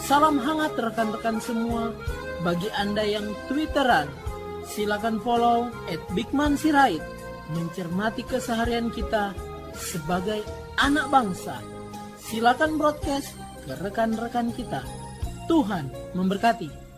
Salam hangat rekan-rekan semua. Bagi Anda yang Twitteran, silakan follow @bigmansirait. Mencermati keseharian kita sebagai anak bangsa. Silakan broadcast ke rekan-rekan kita. Tuhan memberkati.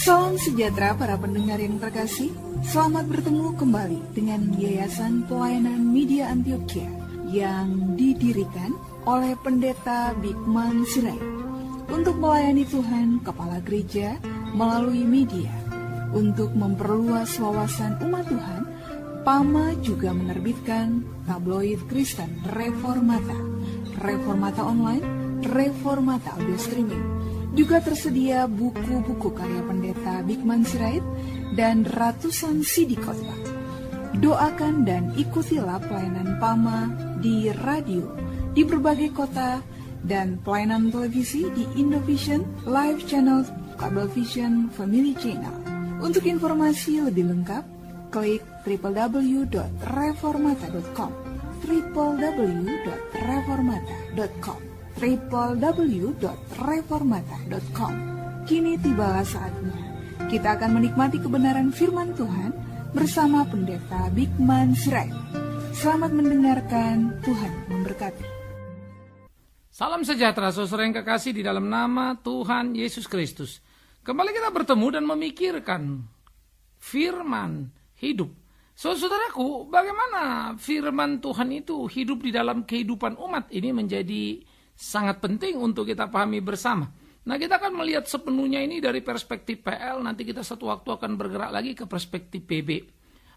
Salam sejahtera para pendengar yang terkasih. Selamat bertemu kembali dengan Yayasan Pelayanan Media Antioquia yang didirikan oleh Pendeta Bigman Sirait untuk melayani Tuhan Kepala Gereja melalui media. Untuk memperluas wawasan umat Tuhan, PAMA juga menerbitkan tabloid Kristen Reformata, Reformata Online, Reformata Audio Streaming. Juga tersedia buku-buku karya Pendeta Bigman Sirait dan ratusan CD khotbah. Doakan dan ikutilah pelayanan PAMA di radio, di berbagai kota, dan pelayanan televisi di Indovision, Live Channel, Cablevision, Family Channel. Untuk informasi lebih lengkap, klik www.reformata.com www.reformata.com www.reformata.com. Kini tibalah saatnya kita akan menikmati kebenaran firman Tuhan bersama Pendeta Bigman Sirait. Selamat mendengarkan, Tuhan memberkati. Salam sejahtera saudara yang kekasih di dalam nama Tuhan Yesus Kristus. Kembali kita bertemu dan memikirkan firman hidup. Saudaraku, bagaimana firman Tuhan itu hidup di dalam kehidupan umat ini menjadi sangat penting untuk kita pahami bersama. Nah, kita akan melihat sepenuhnya ini dari perspektif PL, nanti kita satu waktu akan bergerak lagi ke perspektif PB.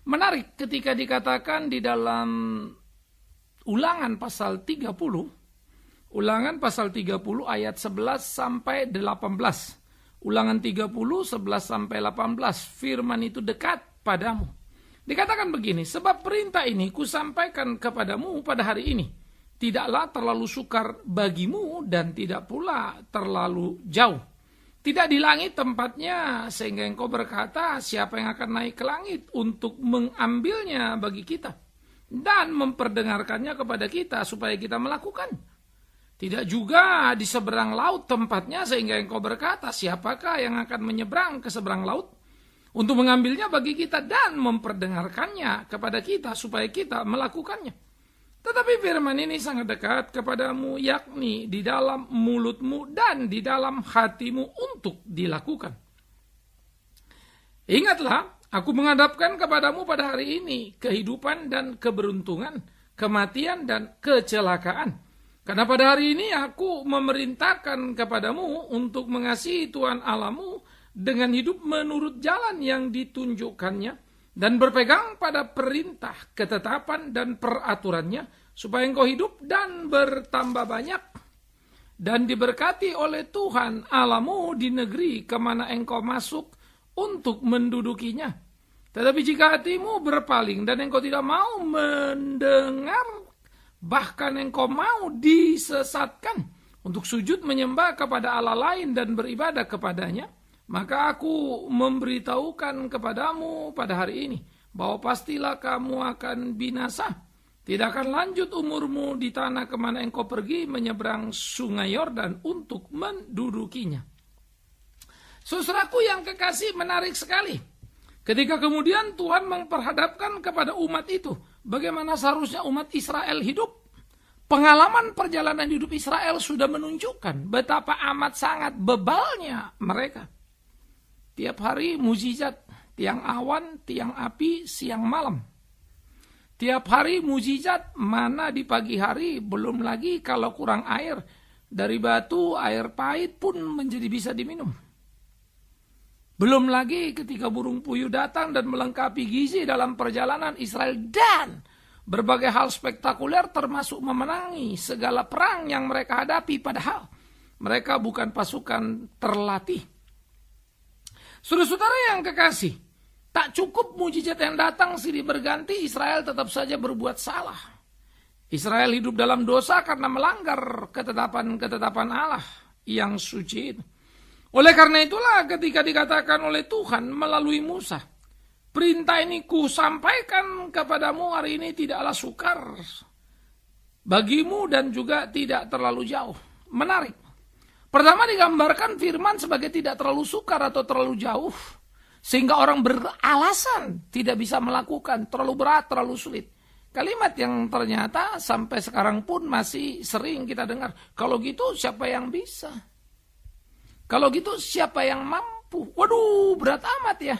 Menarik ketika dikatakan di dalam Ulangan pasal 30, Ulangan pasal 30 ayat 11 sampai 18. Ulangan 30, 11 sampai 18, firman itu dekat padamu. Dikatakan begini, sebab perintah ini kusampaikan kepadamu pada hari ini. Tidaklah terlalu sukar bagimu dan tidak pula terlalu jauh. Tidak di langit tempatnya sehingga engkau berkata siapa yang akan naik ke langit untuk mengambilnya bagi kita dan memperdengarkannya kepada kita supaya kita melakukan. Tidak juga di seberang laut tempatnya sehingga engkau berkata siapakah yang akan menyeberang ke seberang laut untuk mengambilnya bagi kita dan memperdengarkannya kepada kita supaya kita melakukannya. Tetapi firman ini sangat dekat kepadamu, yakni di dalam mulutmu dan di dalam hatimu untuk dilakukan. Ingatlah, aku menghadapkan kepadamu pada hari ini kehidupan dan keberuntungan, kematian dan kecelakaan. Karena pada hari ini aku memerintahkan kepadamu untuk mengasihi Tuhan Allahmu dengan hidup menurut jalan yang ditunjukkannya, dan berpegang pada perintah, ketetapan, dan peraturannya, supaya engkau hidup dan bertambah banyak, dan diberkati oleh Tuhan Allahmu di negeri kemana engkau masuk untuk mendudukinya. Tetapi jika hatimu berpaling dan engkau tidak mau mendengar, bahkan engkau mau disesatkan untuk sujud menyembah kepada Allah lain dan beribadah kepadanya, maka aku memberitahukan kepadamu pada hari ini, bahwa pastilah kamu akan binasa. Tidak akan lanjut umurmu di tanah kemana engkau pergi menyeberang sungai Yordan untuk mendudukinya. Saudaraku yang kekasih, menarik sekali. Ketika kemudian Tuhan memperhadapkan kepada umat itu, bagaimana seharusnya umat Israel hidup. Pengalaman perjalanan hidup Israel sudah menunjukkan betapa amat sangat bebalnya mereka. Tiap hari mukjizat, tiang awan, tiang api, siang malam. Tiap hari mukjizat, mana di pagi hari, belum lagi kalau kurang air. Dari batu, air pahit pun menjadi bisa diminum. Belum lagi ketika burung puyuh datang dan melengkapi gizi dalam perjalanan Israel. Dan berbagai hal spektakuler termasuk memenangi segala perang yang mereka hadapi. Padahal mereka bukan pasukan terlatih. Saudara-saudara yang kekasih, tak cukup mujizat yang datang silih berganti, Israel tetap saja berbuat salah. Israel hidup dalam dosa karena melanggar ketetapan-ketetapan Allah yang suci itu. Oleh karena itulah ketika dikatakan oleh Tuhan melalui Musa, perintah ini ku sampaikan kepadamu hari ini tidaklah sukar. bagimu dan juga tidak terlalu jauh. Menarik. Pertama digambarkan firman sebagai tidak terlalu sukar atau terlalu jauh. Sehingga orang beralasan tidak bisa melakukan, terlalu berat, terlalu sulit. Kalimat yang ternyata sampai sekarang pun masih sering kita dengar. Kalau gitu siapa yang bisa? Kalau gitu siapa yang mampu? Waduh, berat amat ya.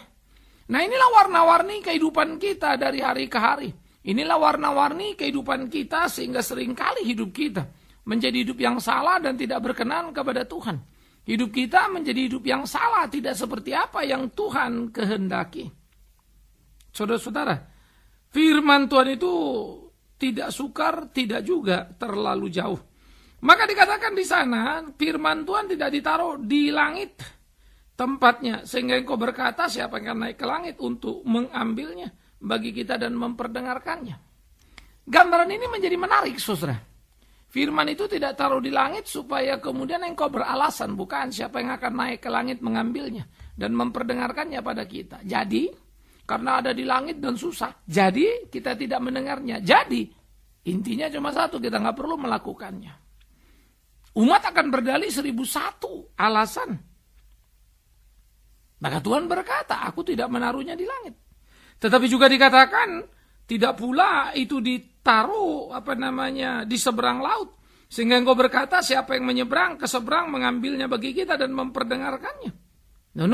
Nah, inilah warna-warni kehidupan kita dari hari ke hari. Inilah warna-warni kehidupan kita sehingga seringkali hidup kita menjadi hidup yang salah dan tidak berkenan kepada Tuhan. Hidup kita menjadi hidup yang salah, tidak seperti apa yang Tuhan kehendaki. Saudara-saudara, firman Tuhan itu tidak sukar, tidak juga terlalu jauh. Maka dikatakan di sana, firman Tuhan tidak ditaruh di langit tempatnya. Sehingga engkau berkata, siapa yang akan naik ke langit untuk mengambilnya bagi kita dan memperdengarkannya. Gambaran ini menjadi menarik, saudara. Firman itu tidak taruh di langit supaya kemudian engkau beralasan. Bukan, siapa yang akan naik ke langit mengambilnya dan memperdengarkannya pada kita. Jadi, karena ada di langit dan susah. Jadi, kita tidak mendengarnya. Jadi, intinya cuma satu, kita nggak perlu melakukannya. Umat akan berdalih 1001 alasan. Maka Tuhan berkata, aku tidak menaruhnya di langit. Tetapi juga dikatakan, tidak pula itu ditaruh di seberang laut. Sehingga engkau berkata, siapa yang menyeberang ke seberang mengambilnya bagi kita dan memperdengarkannya. No.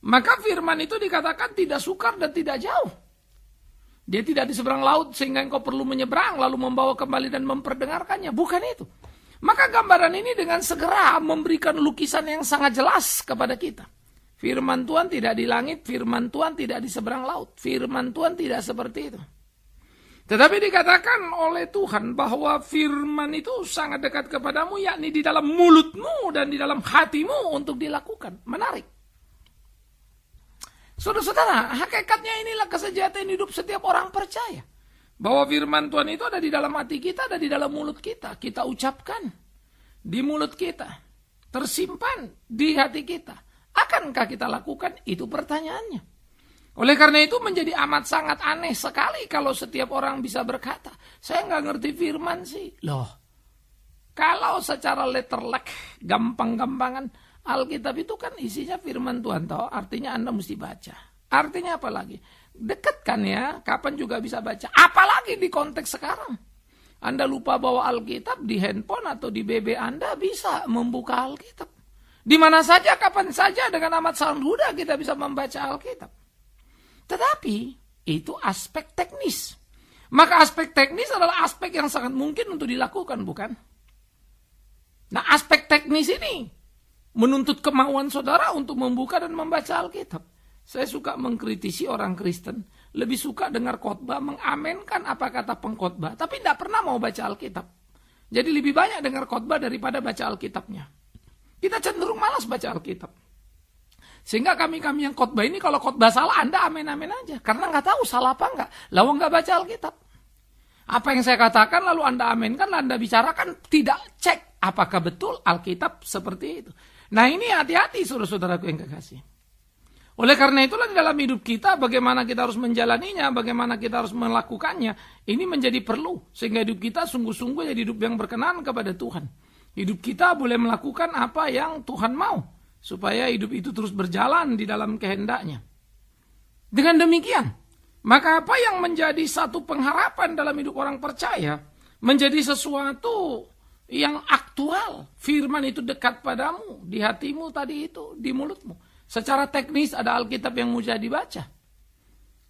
Maka firman itu dikatakan tidak sukar dan tidak jauh. Dia tidak di seberang laut sehingga engkau perlu menyeberang lalu membawa kembali dan memperdengarkannya. Bukan itu. Maka gambaran ini dengan segera memberikan lukisan yang sangat jelas kepada kita. Firman Tuhan tidak di langit, firman Tuhan tidak di seberang laut. Firman Tuhan tidak seperti itu. Tetapi dikatakan oleh Tuhan bahwa firman itu sangat dekat kepadamu, yakni di dalam mulutmu dan di dalam hatimu untuk dilakukan. Menarik. Saudara-saudara, hakikatnya inilah kesejahteraan hidup setiap orang percaya. Bahwa firman Tuhan itu ada di dalam hati kita, ada di dalam mulut kita. Kita ucapkan di mulut kita, tersimpan di hati kita. Akankah kita lakukan? Itu pertanyaannya. Oleh karena itu menjadi amat sangat aneh sekali kalau setiap orang bisa berkata, saya nggak ngerti firman sih. Loh, kalau secara letterlek, gampang-gampangan, Alkitab itu kan isinya firman Tuhan, toh artinya Anda mesti baca. Artinya apa lagi? Dekat kan ya, kapan juga bisa baca. Apalagi di konteks sekarang. Anda lupa bawa Alkitab di handphone atau di BB Anda bisa membuka Alkitab. Di mana saja, kapan saja, dengan amat sangat mudah kita bisa membaca Alkitab. Tetapi, itu aspek teknis. Maka aspek teknis adalah aspek yang sangat mungkin untuk dilakukan, bukan? Nah, aspek teknis ini menuntut kemauan saudara untuk membuka dan membaca Alkitab. Saya suka mengkritisi orang Kristen, lebih suka dengar khotbah, mengamenkan apa kata pengkhotbah, tapi tidak pernah mau baca Alkitab. Jadi lebih banyak dengar khotbah daripada baca Alkitabnya. Kita cenderung malas baca Alkitab. Sehingga kami yang khotbah ini kalau khotbah salah Anda amin-amin aja. Karena nggak tahu salah apa nggak. Lalu nggak baca Alkitab. Apa yang saya katakan lalu Anda aminkan, Anda bicarakan, tidak cek apakah betul Alkitab seperti itu. Nah ini hati-hati saudara-saudaraku yang kekasih. Oleh karena itulah di dalam hidup kita bagaimana kita harus menjalaninya, bagaimana kita harus melakukannya. Ini menjadi perlu. Sehingga hidup kita sungguh-sungguh jadi hidup yang berkenan kepada Tuhan. Hidup kita boleh melakukan apa yang Tuhan mau. Supaya hidup itu terus berjalan di dalam kehendaknya. Dengan demikian, maka apa yang menjadi satu pengharapan dalam hidup orang percaya, menjadi sesuatu yang aktual. Firman itu dekat padamu, di hatimu tadi itu, di mulutmu. Secara teknis ada Alkitab yang mudah dibaca.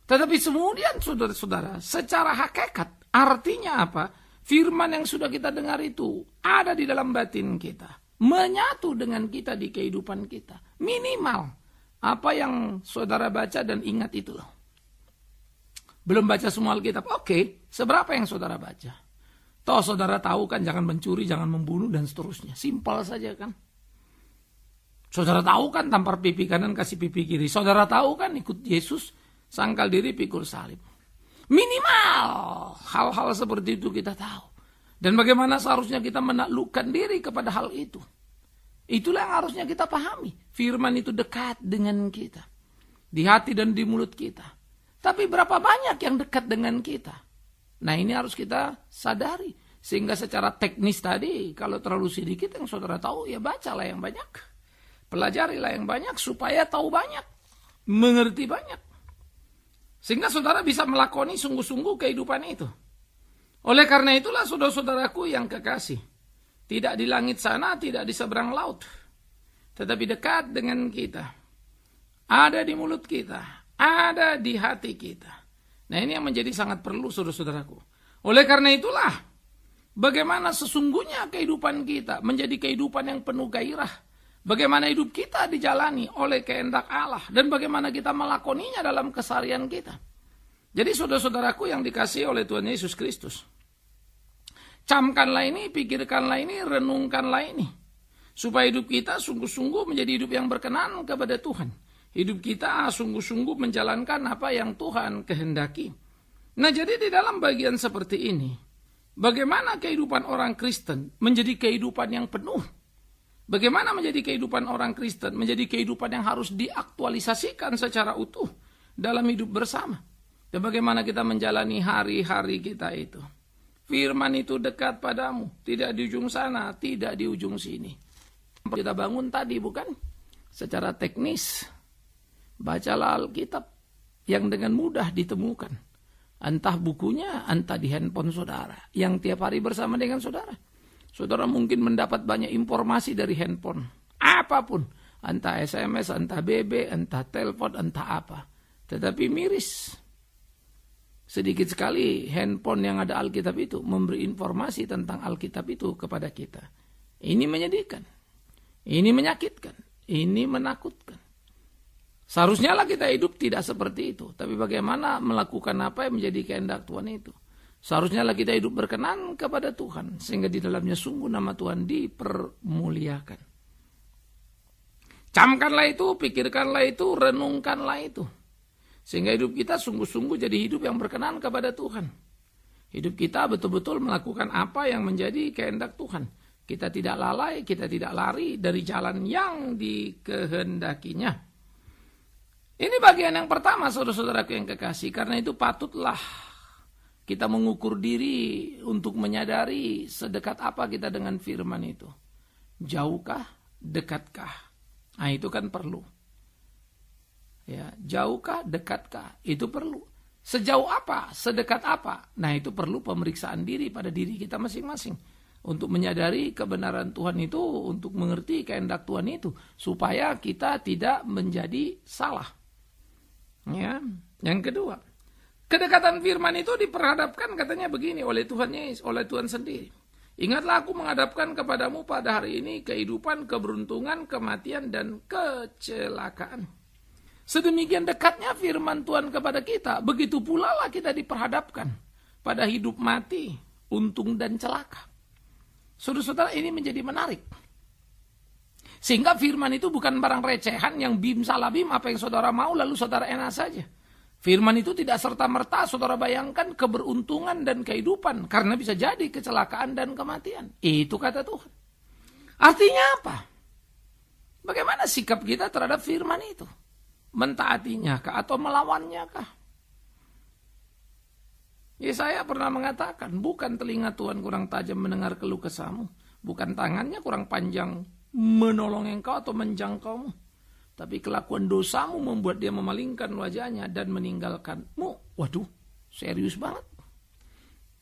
Tetapi kemudian saudara-saudara, secara hakikat, artinya apa? Firman yang sudah kita dengar itu ada di dalam batin kita. Menyatu dengan kita di kehidupan kita. Minimal apa yang saudara baca dan ingat itu loh. Belum baca semua Alkitab. Oke, seberapa yang saudara baca? Toh saudara tahu kan jangan mencuri, jangan membunuh dan seterusnya. Simpel saja kan. Saudara tahu kan tampar pipi kanan kasih pipi kiri. Saudara tahu kan ikut Yesus, sangkal diri pikul salib. Minimal hal-hal seperti itu kita tahu. Dan bagaimana seharusnya kita menaklukkan diri kepada hal itu. Itulah yang harusnya kita pahami. Firman itu dekat dengan kita. Di hati dan di mulut kita. Tapi berapa banyak yang dekat dengan kita? Nah ini harus kita sadari. Sehingga secara teknis tadi, kalau terlalu sedikit yang saudara tahu, ya bacalah yang banyak. Pelajarilah yang banyak supaya tahu banyak. Mengerti banyak. Sehingga saudara bisa melakoni sungguh-sungguh kehidupan itu. Oleh karena itulah saudara-saudaraku yang kekasih. Tidak di langit sana, tidak di seberang laut. Tetapi dekat dengan kita. Ada di mulut kita. Ada di hati kita. Nah ini yang menjadi sangat perlu saudara-saudaraku. Oleh karena itulah, bagaimana sesungguhnya kehidupan kita menjadi kehidupan yang penuh gairah. Bagaimana hidup kita dijalani oleh kehendak Allah. Dan bagaimana kita melakoninya dalam keseharian kita. Jadi saudara-saudaraku yang dikasihi oleh Tuhan Yesus Kristus. Camkanlah ini, pikirkanlah ini, renungkanlah ini. Supaya hidup kita sungguh-sungguh menjadi hidup yang berkenan kepada Tuhan. Hidup kita sungguh-sungguh menjalankan apa yang Tuhan kehendaki. Nah jadi di dalam bagian seperti ini, bagaimana kehidupan orang Kristen menjadi kehidupan yang penuh? Bagaimana menjadi kehidupan orang Kristen menjadi kehidupan yang harus diaktualisasikan secara utuh dalam hidup bersama? Dan bagaimana kita menjalani hari-hari kita itu? Firman itu dekat padamu, tidak di ujung sana, tidak di ujung sini. Kita bangun tadi bukan? Secara teknis, bacalah Alkitab yang dengan mudah ditemukan. Entah bukunya, entah di handphone saudara, yang tiap hari bersama dengan saudara. Saudara mungkin mendapat banyak informasi dari handphone, apapun. Entah SMS, entah BB, entah telepon, entah apa. Tetapi miris. Sedikit sekali handphone yang ada Alkitab itu memberi informasi tentang Alkitab itu kepada kita. Ini menyedihkan. Ini menyakitkan. Ini menakutkan. Seharusnya lah kita hidup tidak seperti itu. Tapi bagaimana melakukan apa yang menjadi kehendak Tuhan itu. Seharusnya lah kita hidup berkenan kepada Tuhan. Sehingga di dalamnya sungguh nama Tuhan dipermuliakan. Camkanlah itu, pikirkanlah itu, renungkanlah itu. Sehingga hidup kita sungguh-sungguh jadi hidup yang berkenan kepada Tuhan. Hidup kita betul-betul melakukan apa yang menjadi kehendak Tuhan. Kita tidak lalai, kita tidak lari dari jalan yang dikehendakinya. Ini bagian yang pertama saudara-saudaraku yang kekasih. Karena itu patutlah kita mengukur diri untuk menyadari sedekat apa kita dengan firman itu. Jauhkah, dekatkah? Nah itu kan perlu. Ya, jauhkah, dekatkah? Itu perlu. Sejauh apa? Sedekat apa? Nah itu perlu pemeriksaan diri pada diri kita masing-masing. Untuk menyadari kebenaran Tuhan itu, untuk mengerti kehendak Tuhan itu. Supaya kita tidak menjadi salah. Ya. Yang kedua, kedekatan firman itu diperhadapkan katanya begini oleh Tuhan Yesus, oleh Tuhan sendiri. Ingatlah aku menghadapkan kepadamu pada hari ini kehidupan, keberuntungan, kematian, dan kecelakaan. Sedemikian dekatnya firman Tuhan kepada kita, begitu pula lah kita diperhadapkan pada hidup mati, untung dan celaka. Saudara-saudara ini menjadi menarik. Sehingga firman itu bukan barang recehan yang bim salabim apa yang saudara mau lalu saudara enak saja. Firman itu tidak serta-merta saudara bayangkan keberuntungan dan kehidupan karena bisa jadi kecelakaan dan kematian. Itu kata Tuhan. Artinya apa? Bagaimana sikap kita terhadap firman itu? Mentaatinya kah atau melawannya kah? Yesaya pernah mengatakan, bukan telinga Tuhan kurang tajam mendengar keluh kesahmu, bukan tangannya kurang panjang menolong engkau atau menjangkaumu, tapi kelakuan dosamu membuat dia memalingkan wajahnya dan meninggalkanmu. Waduh, serius banget.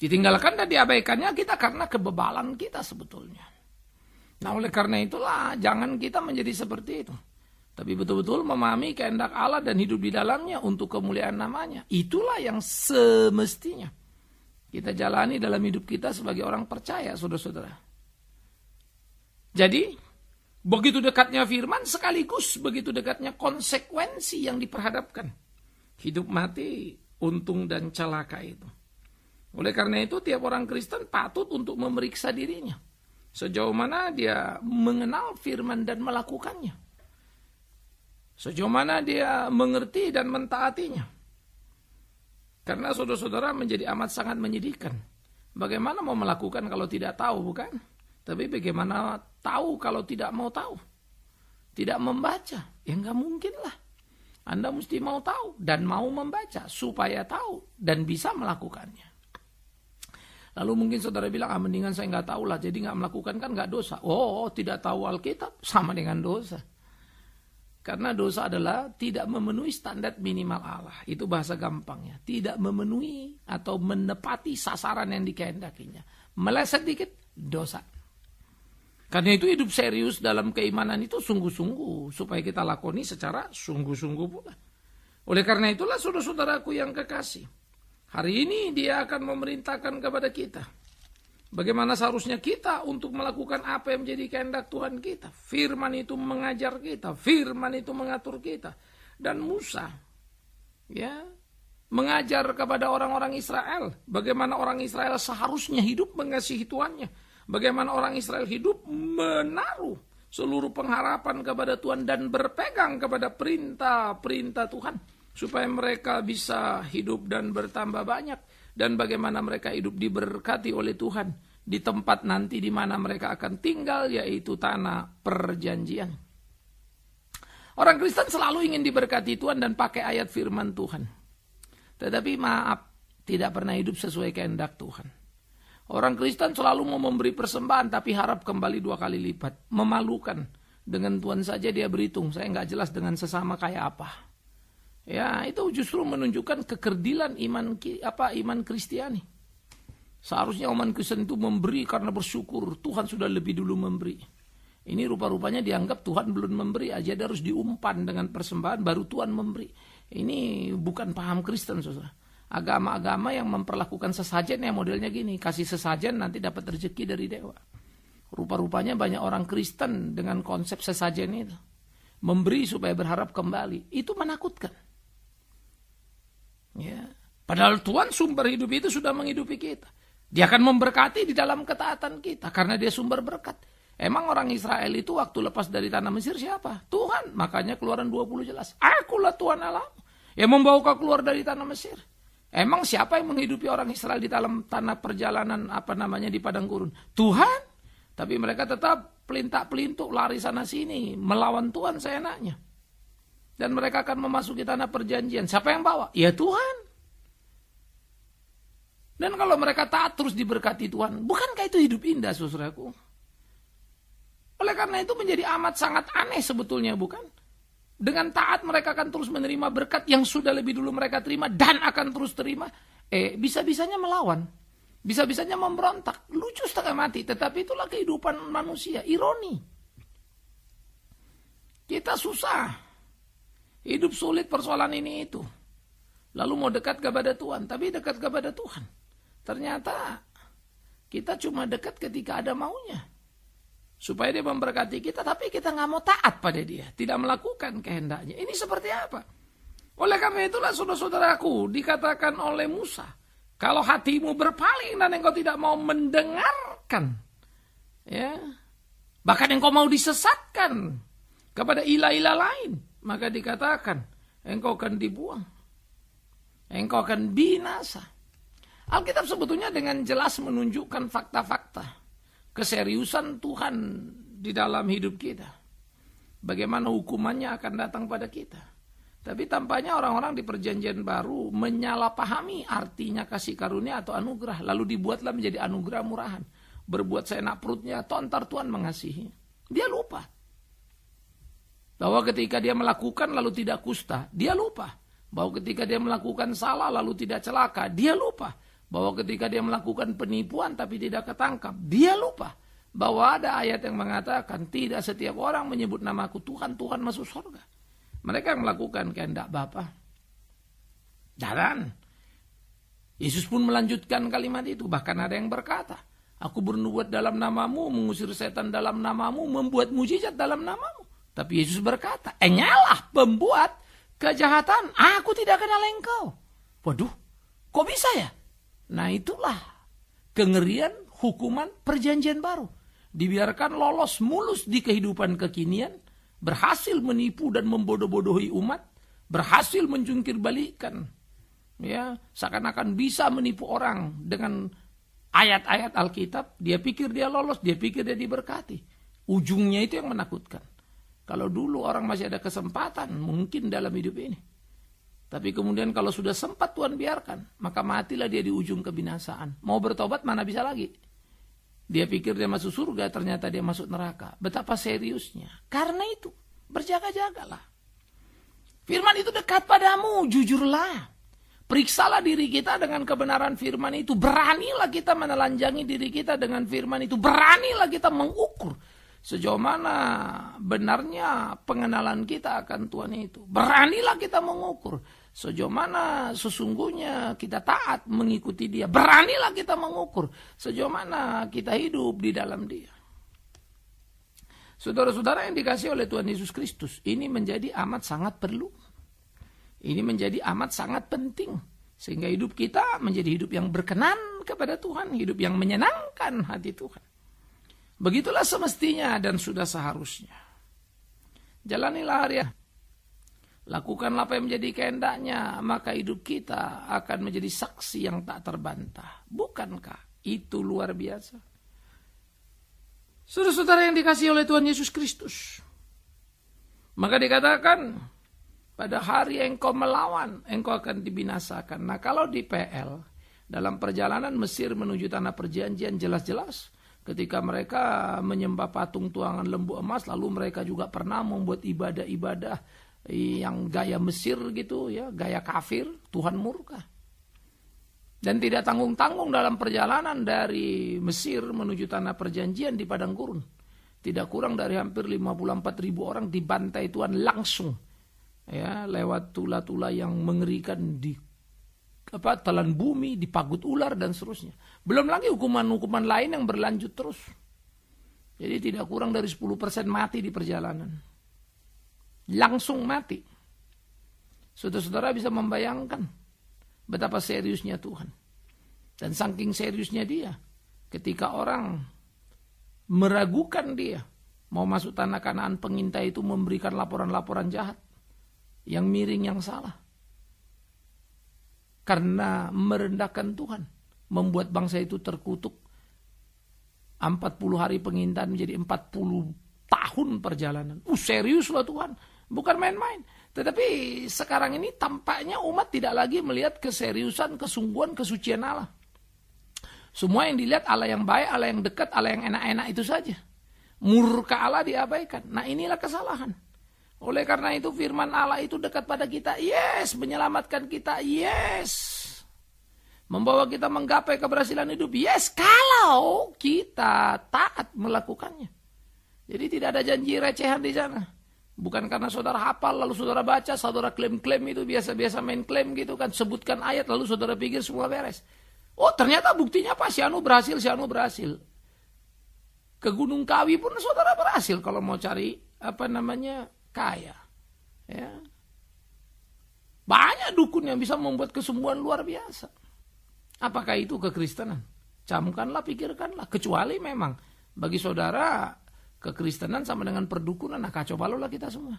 Ditinggalkan dan diabaikannya kita karena kebebalan kita sebetulnya. Nah oleh karena itulah jangan kita menjadi seperti itu. Tapi betul-betul memahami kehendak Allah dan hidup di dalamnya untuk kemuliaan namanya. Itulah yang semestinya kita jalani dalam hidup kita sebagai orang percaya, saudara-saudara. Jadi, begitu dekatnya firman sekaligus begitu dekatnya konsekuensi yang diperhadapkan. Hidup mati, untung dan celaka itu. Oleh karena itu, tiap orang Kristen patut untuk memeriksa dirinya. Sejauh mana dia mengenal firman dan melakukannya. Sejauh mana dia mengerti dan mentaatinya. Karena saudara-saudara menjadi amat sangat menyedihkan. Bagaimana mau melakukan kalau tidak tahu, bukan? Tapi bagaimana tahu kalau tidak mau tahu? Tidak membaca? Ya enggak mungkin lah. Anda mesti mau tahu dan mau membaca supaya tahu dan bisa melakukannya. Lalu mungkin saudara bilang, mendingan saya nggak tahu lah, jadi nggak melakukan kan nggak dosa. Oh, tidak tahu Alkitab sama dengan dosa. Karena dosa adalah tidak memenuhi standar minimal Allah. Itu bahasa gampangnya. Tidak memenuhi atau menepati sasaran yang dikehendakinya. Meleset dikit, dosa. Karena itu hidup serius dalam keimanan itu sungguh-sungguh. Supaya kita lakoni secara sungguh-sungguh pula. Oleh karena itulah saudara-saudaraku yang kekasih. Hari ini dia akan memerintahkan kepada kita. Bagaimana seharusnya kita untuk melakukan apa yang menjadi kehendak Tuhan kita. Firman itu mengajar kita. Firman itu mengatur kita. Dan Musa mengajar kepada orang-orang Israel. Bagaimana orang Israel seharusnya hidup mengasihi Tuhannya. Bagaimana orang Israel hidup menaruh seluruh pengharapan kepada Tuhan. Dan berpegang kepada perintah-perintah Tuhan. Supaya mereka bisa hidup dan bertambah banyak. Dan bagaimana mereka hidup diberkati oleh Tuhan di tempat nanti di mana mereka akan tinggal, yaitu tanah perjanjian. Orang Kristen selalu ingin diberkati Tuhan dan pakai ayat firman Tuhan. Tetapi maaf, tidak pernah hidup sesuai kehendak Tuhan. Orang Kristen selalu mau memberi persembahan tapi harap kembali 2 kali lipat. Memalukan. Dengan Tuhan saja dia berhitung, saya nggak jelas dengan sesama kayak apa. Ya, itu justru menunjukkan kekerdilan iman Kristiani. Seharusnya umat Kristen itu memberi karena bersyukur. Tuhan sudah lebih dulu memberi. Ini rupa-rupanya dianggap Tuhan belum memberi aja. Dia harus diumpan dengan persembahan baru Tuhan memberi. Ini bukan paham Kristen, saudara. Agama-agama yang memperlakukan sesajen yang modelnya gini. Kasih sesajen nanti dapat rezeki dari dewa. Rupa-rupanya banyak orang Kristen dengan konsep sesajen itu. Memberi supaya berharap kembali. Itu menakutkan. Ya. Padahal Tuhan sumber hidup itu sudah menghidupi kita. Dia akan memberkati di dalam ketaatan kita. Karena dia sumber berkat. Emang orang Israel itu waktu lepas dari tanah Mesir siapa? Tuhan. Makanya Keluaran 20 jelas. Akulah Tuhan Allahmu yang membawa kau keluar dari tanah Mesir. Emang siapa yang menghidupi orang Israel di dalam tanah perjalanan di padang gurun? Tuhan. Tapi mereka tetap pelintak-pelintuk lari sana sini. Melawan Tuhan seenaknya. Dan mereka akan memasuki tanah perjanjian. Siapa yang bawa? Ya Tuhan. Dan kalau mereka taat terus diberkati Tuhan. Bukankah itu hidup indah, saudaraku? Oleh karena itu menjadi amat sangat aneh sebetulnya, bukan? Dengan taat mereka akan terus menerima berkat yang sudah lebih dulu mereka terima. Dan akan terus terima. Bisa-bisanya melawan. Bisa-bisanya memberontak. Lucu setengah mati. Tetapi itulah kehidupan manusia. Ironi. Kita susah. Hidup sulit persoalan ini itu. Lalu mau dekat kepada Tuhan. Tapi dekat kepada Tuhan. Ternyata kita cuma dekat ketika ada maunya. Supaya dia memberkati kita. Tapi kita gak mau taat pada dia. Tidak melakukan kehendaknya. Ini seperti apa? Oleh karena itulah saudara-saudaraku. Dikatakan oleh Musa. Kalau hatimu berpaling dan engkau tidak mau mendengarkan. Ya, bahkan engkau mau disesatkan kepada ilah-ilah lain. Maka dikatakan engkau akan dibuang. Engkau akan binasa. Alkitab sebetulnya dengan jelas menunjukkan fakta-fakta. Keseriusan Tuhan di dalam hidup kita. Bagaimana hukumannya akan datang pada kita. Tapi tampaknya orang-orang di perjanjian baru menyalahpahami artinya kasih karunia atau anugerah. Lalu dibuatlah menjadi anugerah murahan. Berbuat seenak perutnya atau antar Tuhan mengasihi. Dia lupa. Bahwa ketika dia melakukan lalu tidak kusta. Dia lupa. Bahwa ketika dia melakukan salah lalu tidak celaka. Dia lupa. Bahwa ketika dia melakukan penipuan tapi tidak ketangkap. Dia lupa. Bahwa ada ayat yang mengatakan tidak setiap orang menyebut namaku Tuhan, Tuhan masuk surga. Mereka yang melakukan kehendak Bapa. Dan Yesus pun melanjutkan kalimat itu. Bahkan ada yang berkata, aku bernubuat dalam namamu, mengusir setan dalam namamu, membuat mujizat dalam namamu. Tapi Yesus berkata, enyalah pembuat kejahatan, aku tidak kenal engkau. Waduh, kok bisa ya? Nah itulah kengerian hukuman perjanjian baru. Dibiarkan lolos mulus di kehidupan kekinian. Berhasil menipu dan membodoh-bodohi umat. Berhasil menjungkir balikan. Ya, seakan-akan bisa menipu orang dengan ayat-ayat Alkitab. Dia pikir dia lolos, dia pikir dia diberkati. Ujungnya itu yang menakutkan. Kalau dulu orang masih ada kesempatan mungkin dalam hidup ini. Tapi kemudian kalau sudah sempat Tuhan biarkan, maka matilah dia di ujung kebinasaan. Mau bertobat mana bisa lagi. Dia pikir dia masuk surga, ternyata dia masuk neraka. Betapa seriusnya. Karena itu, berjaga-jagalah. Firman itu dekat padamu, jujurlah. Periksalah diri kita dengan kebenaran firman itu. Beranilah kita menelanjangi diri kita dengan firman itu. Beranilah kita mengukur sejauh mana benarnya pengenalan kita akan Tuhan itu. Beranilah kita mengukur sejauh mana sesungguhnya kita taat mengikuti Dia. Beranilah kita mengukur sejauh mana kita hidup di dalam Dia. Saudara-saudara yang dikasihi oleh Tuhan Yesus Kristus, ini menjadi amat sangat perlu. Ini menjadi amat sangat penting. Sehingga hidup kita menjadi hidup yang berkenan kepada Tuhan. Hidup yang menyenangkan hati Tuhan. Begitulah semestinya dan sudah seharusnya. Jalanilah hari. Lakukanlah apa yang menjadi kehendaknya. Maka hidup kita akan menjadi saksi yang tak terbantah. Bukankah itu luar biasa? Saudara-saudara yang dikasihi oleh Tuhan Yesus Kristus. Maka dikatakan, pada hari engkau melawan, engkau akan dibinasakan. Nah kalau di PL, dalam perjalanan Mesir menuju tanah perjanjian jelas-jelas, ketika mereka menyembah patung tuangan lembu emas, lalu mereka juga pernah membuat ibadah-ibadah yang gaya Mesir gitu ya, gaya kafir, Tuhan murka. Dan tidak tanggung-tanggung dalam perjalanan dari Mesir menuju tanah perjanjian di padang gurun. Tidak kurang dari hampir 54.000 orang dibantai Tuhan langsung. Ya, lewat tula-tula yang mengerikan di telan bumi, dipagut ular dan seterusnya. Belum lagi hukuman-hukuman lain yang berlanjut terus. Jadi tidak kurang dari 10% mati di perjalanan. Langsung mati. Saudara-saudara bisa membayangkan betapa seriusnya Tuhan. Dan saking seriusnya Dia, ketika orang meragukan Dia mau masuk tanah Kanaan, pengintai itu memberikan laporan-laporan jahat. Yang miring, yang salah. Karena merendahkan Tuhan. Membuat bangsa itu terkutuk. 40 hari pengintaan menjadi 40 tahun perjalanan. Seriuslah Tuhan. Bukan main-main. Tetapi sekarang ini tampaknya umat tidak lagi melihat keseriusan, kesungguhan, kesucian Allah. Semua yang dilihat Allah yang baik, Allah yang dekat, Allah yang enak-enak itu saja. Murka Allah diabaikan. Nah inilah kesalahan. Oleh karena itu firman Allah itu dekat pada kita. Yes, menyelamatkan kita. Yes. Membawa kita menggapai keberhasilan hidup. Yes, kalau kita taat melakukannya. Jadi tidak ada janji recehan di sana. Bukan karena saudara hafal lalu saudara baca, saudara klaim-klaim itu biasa-biasa main klaim gitu kan. Sebutkan ayat lalu saudara pikir semua beres. Oh ternyata buktinya apa? Si Anu berhasil, si Anu berhasil. Ke Gunung Kawi pun saudara berhasil kalau mau cari kaya. Ya. Banyak dukun yang bisa membuat kesembuhan luar biasa. Apakah itu kekristenan? Camkanlah, pikirkanlah. Kecuali memang bagi saudara kekristenan sama dengan perdukunan, nah kacau balau kita semua.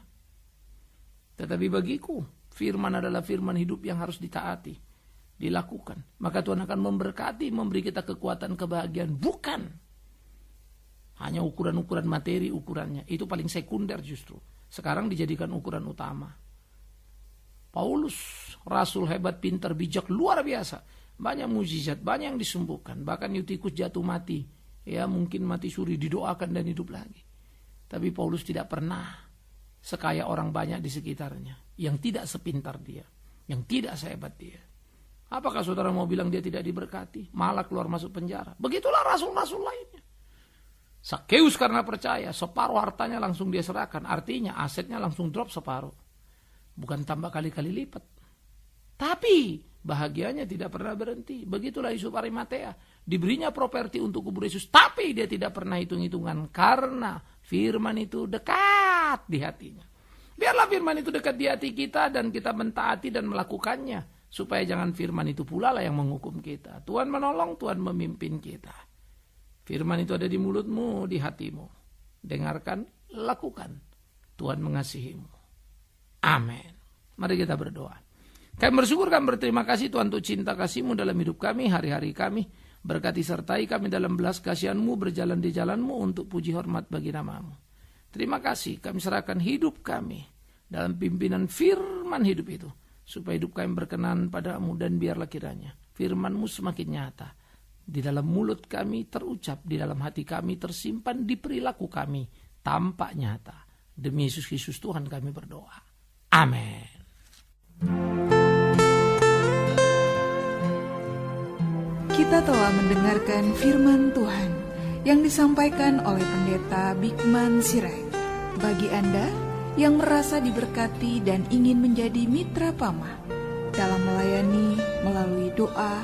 Tetapi bagiku firman adalah firman hidup yang harus ditaati, dilakukan. Maka Tuhan akan memberkati, memberi kita kekuatan, kebahagiaan. Bukan hanya ukuran-ukuran materi ukurannya. Itu paling sekunder justru. Sekarang dijadikan ukuran utama. Paulus, rasul hebat, pintar, bijak, luar biasa. Banyak mukjizat, banyak yang disembuhkan. Bahkan Eutikus jatuh mati. Ya mungkin mati suri, didoakan dan hidup lagi. Tapi Paulus tidak pernah sekaya orang banyak di sekitarnya. Yang tidak sepintar dia. Yang tidak sehebat dia. Apakah saudara mau bilang dia tidak diberkati? Malah keluar masuk penjara. Begitulah rasul-rasul lainnya. Sakeus karena percaya, separuh hartanya langsung dia serahkan. Artinya asetnya langsung drop separuh. Bukan tambah kali-kali lipat. Tapi bahagianya tidak pernah berhenti. Begitulah Yusuf Arimatea. Diberinya properti untuk kubur Yesus. Tapi dia tidak pernah hitung-hitungan. Karena firman itu dekat di hatinya. Biarlah firman itu dekat di hati kita. Dan kita mentaati dan melakukannya. Supaya jangan firman itu pula lah yang menghukum kita. Tuhan menolong, Tuhan memimpin kita. Firman itu ada di mulutmu, di hatimu. Dengarkan, lakukan. Tuhan mengasihimu. Amin. Mari kita berdoa. Kami bersyukur, kami berterima kasih Tuhan untuk cinta kasih-Mu dalam hidup kami, hari-hari kami. Berkati sertai kami dalam belas kasihan-Mu, berjalan di jalan-Mu untuk puji hormat bagi nama-Mu. Terima kasih, kami serahkan hidup kami dalam pimpinan firman hidup itu. supaya hidup kami berkenan padamu, dan biarlah kiranya firman-Mu semakin nyata di dalam mulut kami terucap, di dalam hati kami tersimpan, di perilaku kami tampak nyata. Demi Yesus Kristus Tuhan kami berdoa. Amin. Kita telah mendengarkan firman Tuhan yang disampaikan oleh Pendeta Bigman Sirait. Bagi Anda yang merasa diberkati dan ingin menjadi mitra Pama dalam melayani melalui doa,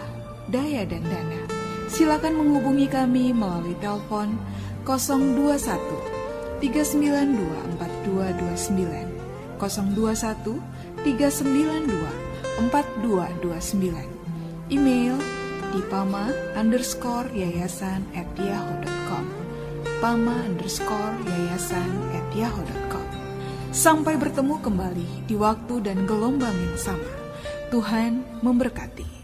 daya dan dana, silakan menghubungi kami melalui telepon 021 392 4229, 021 392 4229. Email di pama_yayasan@yahoo.com, pama_yayasan@yahoo.com. Sampai bertemu kembali di waktu dan gelombang yang sama. Tuhan memberkati.